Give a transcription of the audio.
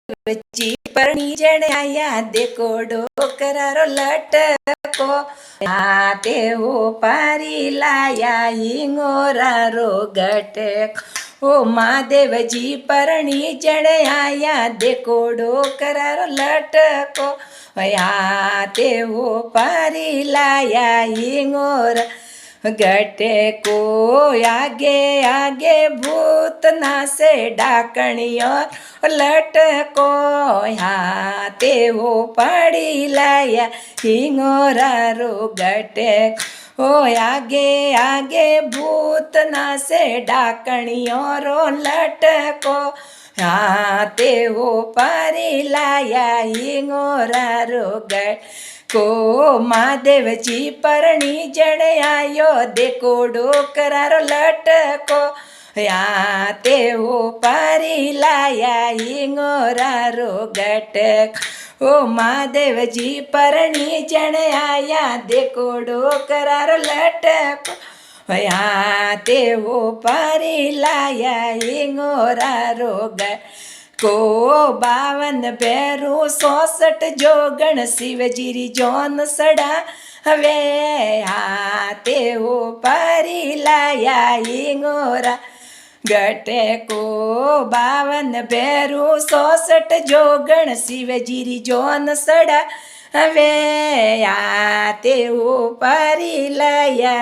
महादेवजी परणी जण आया देखो डोकरारो लटको हाथे हो पारी लाया हिंगोरारो गटक ओ महादेवजी परणी जण आया देखो डोकरारो लटको हाथे हो पारी लाया हिंगोरा गटे को आगे आगे भूत नासे डाकणियों लटको हाथे हो पड़ी लाया हिंगोरा रो गटे ओ आगे आगे भूत नासे डाकणियों रो लटको हाथे हो पड़ी लाया हिंगोरा रो गट को महादेवजी परणी जण आयो देखो डोकरारो लटको हाथे हो पारी लाया हिंगोरारो गटक ओ महादेवजी परणी जण आया देखो डोकरारो लटको हाथे हो पारी लाया हिंगोरारो गट को 52 भैरू 64 जोगण शिवजीरी जोन सड़ा हवे हाथे हो पारी लाया हिंगोरा गटे को 52 भैरू 64 जोगण शिवजीरी जोन सड़ा हवे हाथे हो पारी लाया।